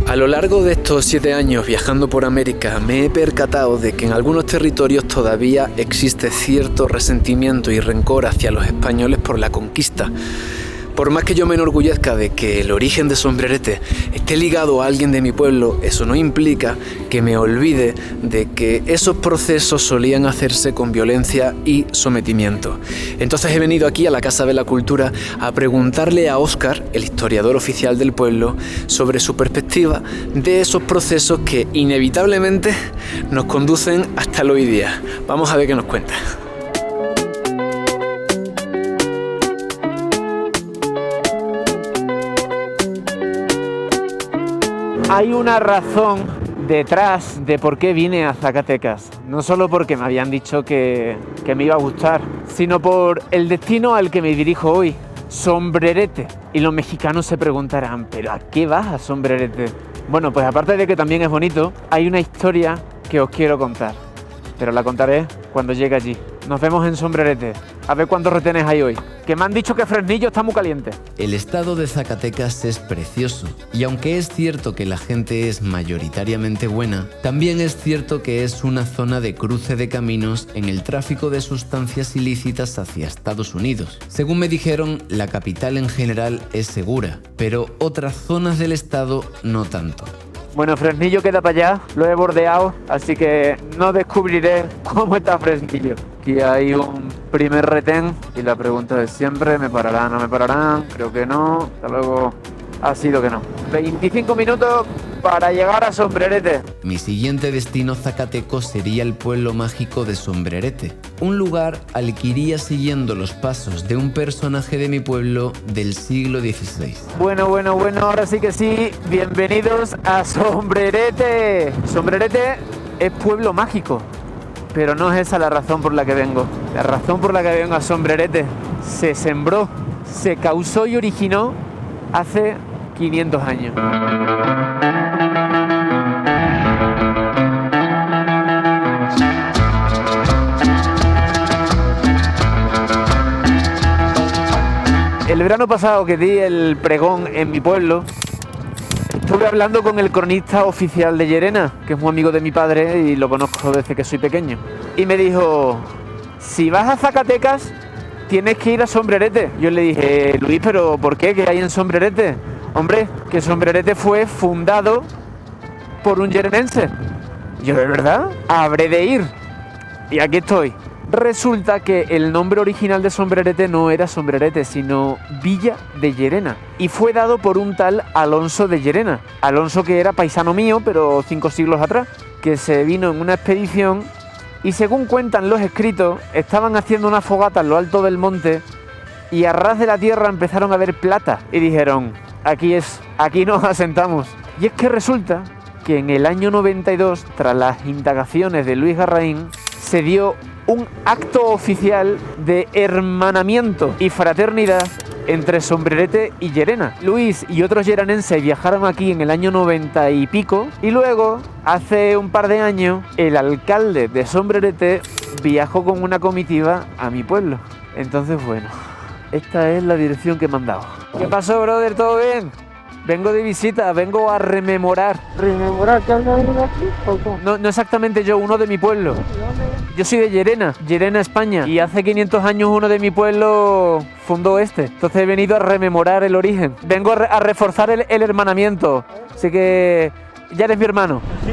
A lo largo de estos 7 años viajando por América me he percatado de que en algunos territorios todavía existe cierto resentimiento y rencor hacia los españoles por la conquista. Por más que yo me enorgullezca de que el origen de Sombrerete esté ligado a alguien de mi pueblo, eso no implica que me olvide de que esos procesos solían hacerse con violencia y sometimiento. Entonces he venido aquí a la Casa de la Cultura a preguntarle a Óscar, el historiador oficial del pueblo, sobre su perspectiva de esos procesos que inevitablemente nos conducen hasta el hoy día. Vamos a ver qué nos cuenta. Hay una razón detrás de por qué vine a Zacatecas. No solo porque me habían dicho que me iba a gustar, sino por el destino al que me dirijo hoy, Sombrerete. Y los mexicanos se preguntarán, ¿pero a qué vas a Sombrerete? Bueno, pues aparte de que también es bonito, hay una historia que os quiero contar. Pero la contaré cuando llegue allí. Nos vemos en Sombrerete. A ver cuántos retenes hay hoy. Que me han dicho que Fresnillo está muy caliente. El estado de Zacatecas es precioso. Y aunque es cierto que la gente es mayoritariamente buena, también es cierto que es una zona de cruce de caminos en el tráfico de sustancias ilícitas hacia Estados Unidos. Según me dijeron, la capital en general es segura, pero otras zonas del estado no tanto. Bueno, Fresnillo queda para allá, lo he bordeado, así que no descubriré cómo está Fresnillo. Aquí hay un primer retén y la pregunta es siempre, ¿me pararán o no me pararán? Creo que no, hasta luego. Ha sido que no. 25 minutos para llegar a Sombrerete. Mi siguiente destino zacateco sería el pueblo mágico de Sombrerete, un lugar al que iría siguiendo los pasos de un personaje de mi pueblo del siglo XVI. Bueno, ahora sí que sí, bienvenidos a Sombrerete. Sombrerete es pueblo mágico, pero no es esa la razón por la que vengo. La razón por la que vengo a Sombrerete se sembró, se causó y originó hace 500 años. El verano pasado que di el pregón en mi pueblo, estuve hablando con el cronista oficial de Llerena, que es muy amigo de mi padre y lo conozco desde que soy pequeño. Y me dijo, si vas a Zacatecas, tienes que ir a Sombrerete. Yo le dije, Luis, ¿pero por qué? ¿Qué hay en Sombrerete? Hombre, que Sombrerete fue fundado por un llerenense. Yo, ¿de verdad? Habré de ir. Y aquí estoy. Resulta que el nombre original de Sombrerete no era Sombrerete, sino Villa de Llerena. Y fue dado por un tal Alonso de Llerena. Alonso que era paisano mío, pero 5 siglos atrás, que se vino en una expedición y según cuentan los escritos, estaban haciendo una fogata en lo alto del monte y a ras de la tierra empezaron a ver plata y dijeron, aquí es, aquí nos asentamos. Y es que resulta que en el año 92, tras las indagaciones de Luis Garraín, se dio un acto oficial de hermanamiento y fraternidad entre Sombrerete y Llerena. Luis y otros lleranenses viajaron aquí en el año 90 y pico y luego, hace un par de años, el alcalde de Sombrerete viajó con una comitiva a mi pueblo. Entonces, bueno, esta es la dirección que me han dado. ¿Qué pasó, brother? ¿Todo bien? Vengo de visita, vengo a rememorar. ¿Rememorar que anda venido aquí? No exactamente yo, uno de mi pueblo. Yo soy de Llerena, España. Y hace 500 años uno de mi pueblo fundó este. Entonces he venido a rememorar el origen. Vengo a reforzar el hermanamiento. Así que ya eres mi hermano. Sí.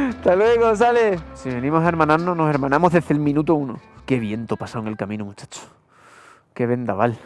Hasta luego, sale. Si venimos a hermanarnos, nos hermanamos desde el minuto 1. Qué viento pasó en el camino, muchacho. Qué vendaval.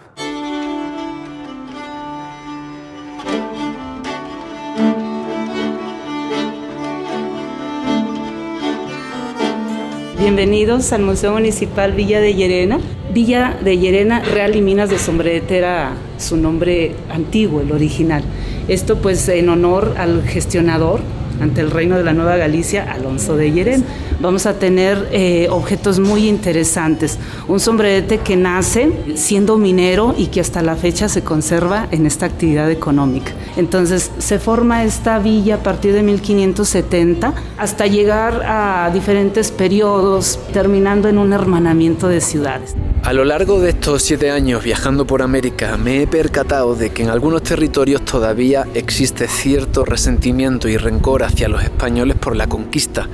Bienvenidos al Museo Municipal Villa de Llerena. Villa de Llerena, Real y Minas de Sombrerete era su nombre antiguo, el original. Esto pues en honor al gestionador ante el Reino de la Nueva Galicia, Alonso de Llerena. Vamos a tener objetos muy interesantes. Un sombrerete que nace siendo minero y que hasta la fecha se conserva en esta actividad económica. Entonces se forma esta villa a partir de 1570 hasta llegar a diferentes periodos, terminando en un hermanamiento de ciudades. A lo largo de estos 7 años viajando por América me he percatado de que en algunos territorios todavía existe cierto resentimiento y rencor hacia los españoles por la conquista.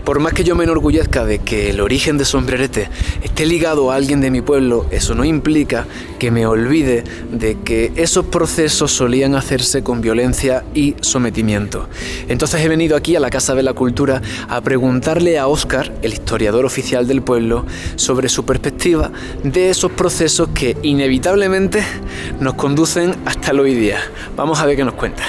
Por más que yo me enorgullezca de que el origen de Sombrerete esté ligado a alguien de mi pueblo, eso no implica que me olvide de que esos procesos solían hacerse con violencia y sometimiento. Entonces he venido aquí a la Casa de la Cultura a preguntarle a Óscar, el historiador oficial del pueblo, sobre su perspectiva de esos procesos que inevitablemente nos conducen hasta el hoy día. Vamos a ver qué nos cuenta.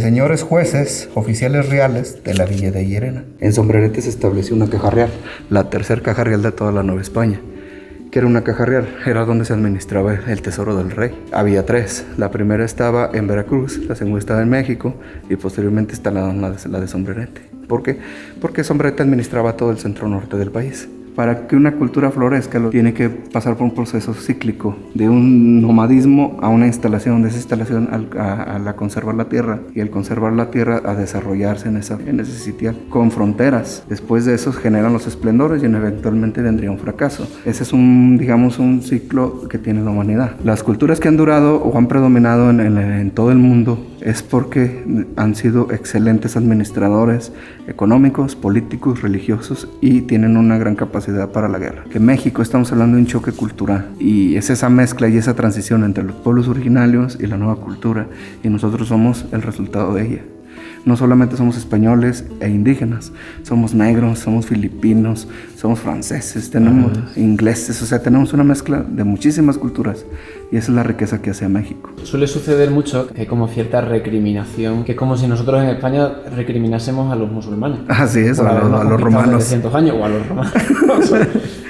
Señores jueces, oficiales reales de la villa de Llerena. En Sombrerete se estableció una caja real, la tercera caja real de toda la Nueva España. ¿Qué era una caja real? Era donde se administraba el tesoro del rey. Había 3. La primera estaba en Veracruz, la segunda estaba en México y posteriormente está la de Sombrerete. ¿Por qué? Porque Sombrerete administraba todo el centro norte del país. Para que una cultura florezca, tiene que pasar por un proceso cíclico de un nomadismo a una instalación, de esa instalación a conservar la tierra y al conservar la tierra a desarrollarse en ese sitial con fronteras. Después de eso generan los esplendores y eventualmente vendría un fracaso. Ese es un ciclo que tiene la humanidad. Las culturas que han durado o han predominado en todo el mundo es porque han sido excelentes administradores económicos, políticos, religiosos y tienen una gran capacidad para la guerra. Que en México estamos hablando de un choque cultural y es esa mezcla y esa transición entre los pueblos originarios y la nueva cultura y nosotros somos el resultado de ella. No solamente somos españoles e indígenas, somos negros, somos filipinos, somos franceses, tenemos ingleses, o sea, tenemos una mezcla de muchísimas culturas y esa es la riqueza que hace a México. Suele suceder mucho que hay como cierta recriminación, que es como si nosotros en España recriminásemos a los musulmanes. Así es, a los romanos. 300 años o a los romanos.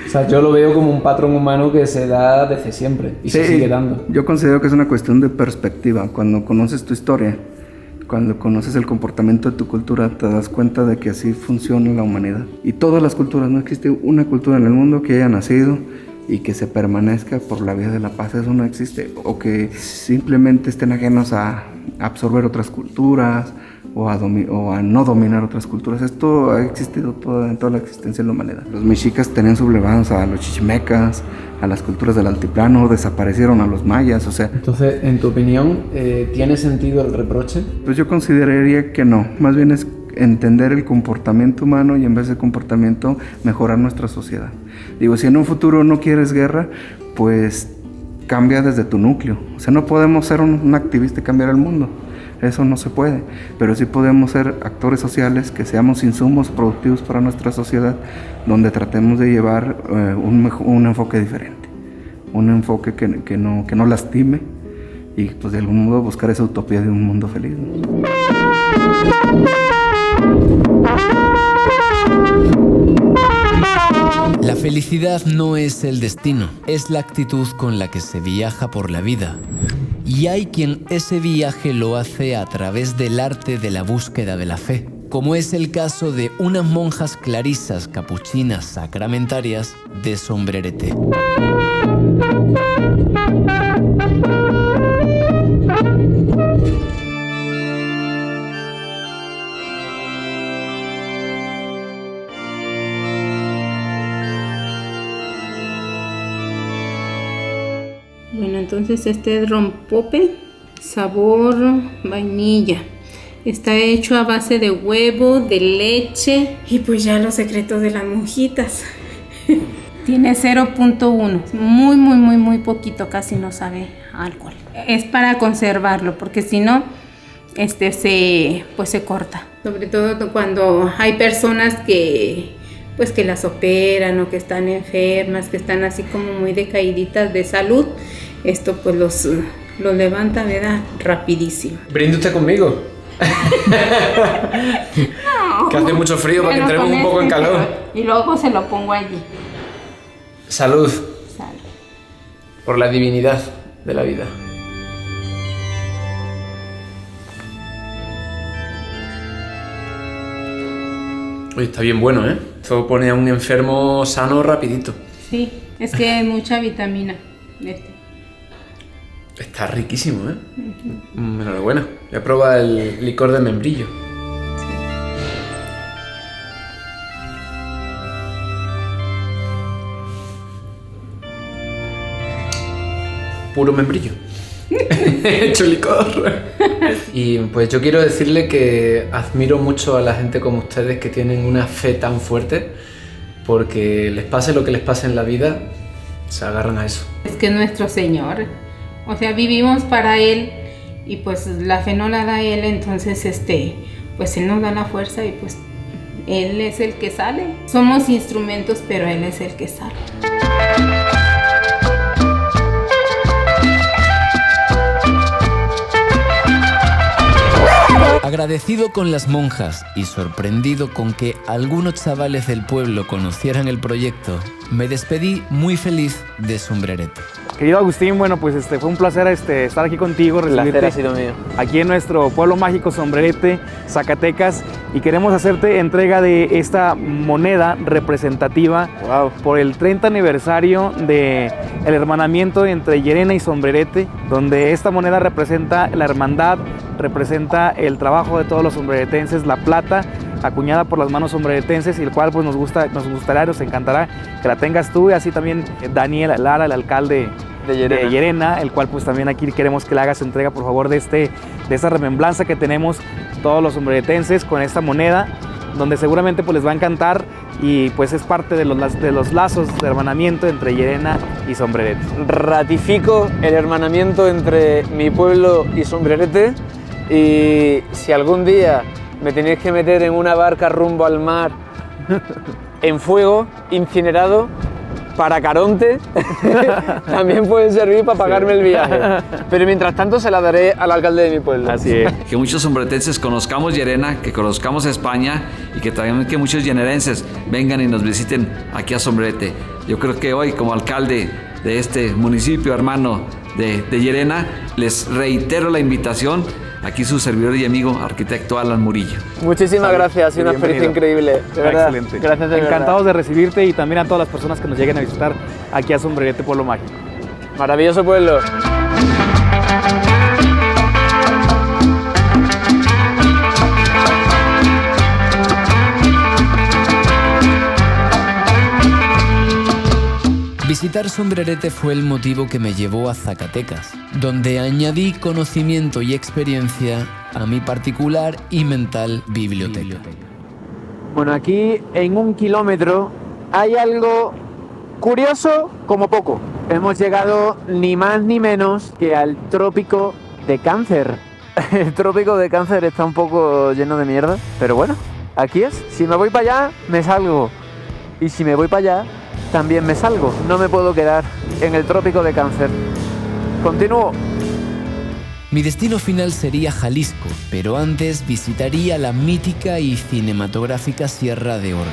O sea, yo lo veo como un patrón humano que se da desde siempre y se sigue dando. Yo considero que es una cuestión de perspectiva. Cuando conoces tu historia, cuando conoces el comportamiento de tu cultura, te das cuenta de que así funciona la humanidad. Y todas las culturas, no existe una cultura en el mundo que haya nacido y que se permanezca por la vía de la paz, eso no existe. O que simplemente estén ajenos a absorber otras culturas o a no dominar otras culturas. Esto ha existido en toda la existencia de la humanidad. Los mexicas tenían sublevados a los chichimecas, a las culturas del altiplano, desaparecieron a los mayas, o sea... Entonces, en tu opinión, ¿tiene sentido el reproche? Pues yo consideraría que no, más bien es entender el comportamiento humano y en vez de comportamiento mejorar nuestra sociedad. Digo, si en un futuro no quieres guerra, pues cambia desde tu núcleo. O sea, no podemos ser un activista y cambiar el mundo. Eso no se puede, pero sí podemos ser actores sociales, que seamos insumos productivos para nuestra sociedad, donde tratemos de llevar un enfoque diferente, un enfoque que no lastime y pues de algún modo buscar esa utopía de un mundo feliz, ¿no? La felicidad no es el destino, es la actitud con la que se viaja por la vida. Y hay quien ese viaje lo hace a través del arte de la búsqueda de la fe, como es el caso de unas monjas clarisas capuchinas sacramentarias de Sombrerete. Bueno, entonces este es rompope, sabor vainilla. Está hecho a base de huevo, de leche y pues ya los secretos de las monjitas. Tiene 0.1, muy poquito, casi no sabe a alcohol. Es para conservarlo porque si no, se corta. Sobre todo cuando hay personas que las operan o que están enfermas, que están así como muy decaíditas de salud, esto pues los levanta, ¿verdad? Rapidísimo. ¿Brinde usted conmigo? No, que hace mucho frío para que entremos un poco en calor. Y luego se lo pongo allí. Salud. Salud. Por la divinidad de la vida. Oye, está bien bueno, ¿eh? Esto pone a un enfermo sano rapidito. Sí, es que hay mucha vitamina. Está riquísimo, ¿eh? Enhorabuena. Voy a probar el licor de membrillo. Puro membrillo. He hecho licor. Y pues yo quiero decirle que admiro mucho a la gente como ustedes que tienen una fe tan fuerte, porque les pase lo que les pase en la vida, se agarran a eso. Es que nuestro Señor, o sea, vivimos para Él y pues la fe no la da Él, entonces pues Él nos da la fuerza y pues Él es el que sale. Somos instrumentos, pero Él es el que sale. Agradecido con las monjas y sorprendido con que algunos chavales del pueblo conocieran el proyecto, me despedí muy feliz de Sombrerete. Querido Agustín, bueno, pues fue un placer estar aquí contigo, recibirte. El placer ha sido mío. Aquí en nuestro pueblo mágico Sombrerete, Zacatecas, y queremos hacerte entrega de esta moneda representativa por el 30 aniversario del hermanamiento entre Llerena y Sombrerete, donde esta moneda representa la hermandad, representa el trabajo de todos los sombreretenses, la plata acuñada por las manos sombreretenses, y el cual pues nos gustaría, nos encantará que la tengas tú, y así también Daniel Lara, el alcalde de Llerena, el cual pues también aquí queremos que le hagas entrega por favor de esta remembranza que tenemos todos los sombreretenses con esta moneda, donde seguramente pues les va a encantar, y pues es parte de los lazos de hermanamiento entre Llerena y Sombrerete. Ratifico el hermanamiento entre mi pueblo y Sombrerete, y si algún día me tenéis que meter en una barca rumbo al mar en fuego, incinerado, para Caronte, también puede servir para pagarme el viaje. Pero mientras tanto se la daré al alcalde de mi pueblo. Así es. Que muchos sombreretenses conozcamos Llerena, que conozcamos España, y que también que muchos llenerenses vengan y nos visiten aquí a Sombrerete. Yo creo que hoy, como alcalde de este municipio hermano de Llerena, les reitero la invitación. Aquí su servidor y amigo, arquitecto Alan Murillo. Muchísimas gracias, ha sido una experiencia increíble. De verdad. Excelente. Gracias de Encantados verdad. de recibirte, y también a todas las personas que nos lleguen a visitar aquí a Sombrerete, Pueblo Mágico. Maravilloso pueblo. Visitar Sombrerete fue el motivo que me llevó a Zacatecas, donde añadí conocimiento y experiencia a mi particular y mental biblioteca. Bueno, aquí en 1 kilómetro hay algo curioso como poco. Hemos llegado ni más ni menos que al trópico de Cáncer. El trópico de Cáncer está un poco lleno de mierda, pero bueno, aquí es. Si me voy para allá, me salgo. Y si me voy para allá, también me salgo. No me puedo quedar en el trópico de Cáncer. Continúo. Mi destino final sería Jalisco, pero antes visitaría la mítica y cinematográfica Sierra de Órganos.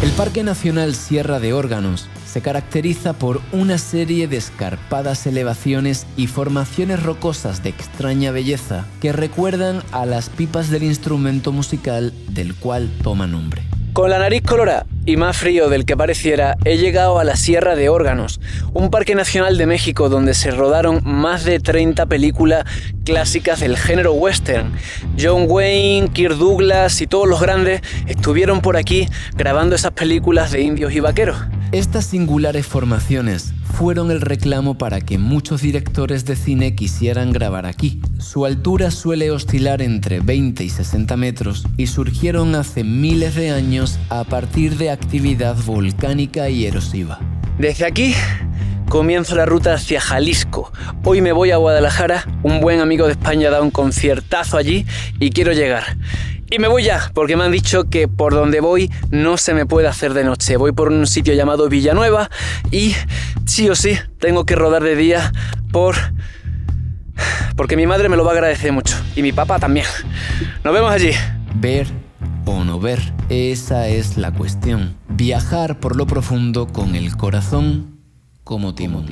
El Parque Nacional Sierra de Órganos se caracteriza por una serie de escarpadas elevaciones y formaciones rocosas de extraña belleza que recuerdan a las pipas del instrumento musical del cual toma nombre. Con la nariz colorada y más frío del que pareciera, he llegado a la Sierra de Órganos, un parque nacional de México donde se rodaron más de 30 películas clásicas del género western. John Wayne, Kirk Douglas y todos los grandes estuvieron por aquí grabando esas películas de indios y vaqueros. Estas singulares formaciones fueron el reclamo para que muchos directores de cine quisieran grabar aquí. Su altura suele oscilar entre 20 y 60 metros y surgieron hace miles de años a partir de actividad volcánica y erosiva. Desde aquí comienzo la ruta hacia Jalisco. Hoy me voy a Guadalajara, un buen amigo de España da un conciertazo allí y quiero llegar. Y me voy ya, porque me han dicho que por donde voy no se me puede hacer de noche. Voy por un sitio llamado Villanueva y sí o sí tengo que rodar de día porque mi madre me lo va a agradecer mucho y mi papá también. Nos vemos allí. Ver o no ver, esa es la cuestión. Viajar por lo profundo con el corazón como timón.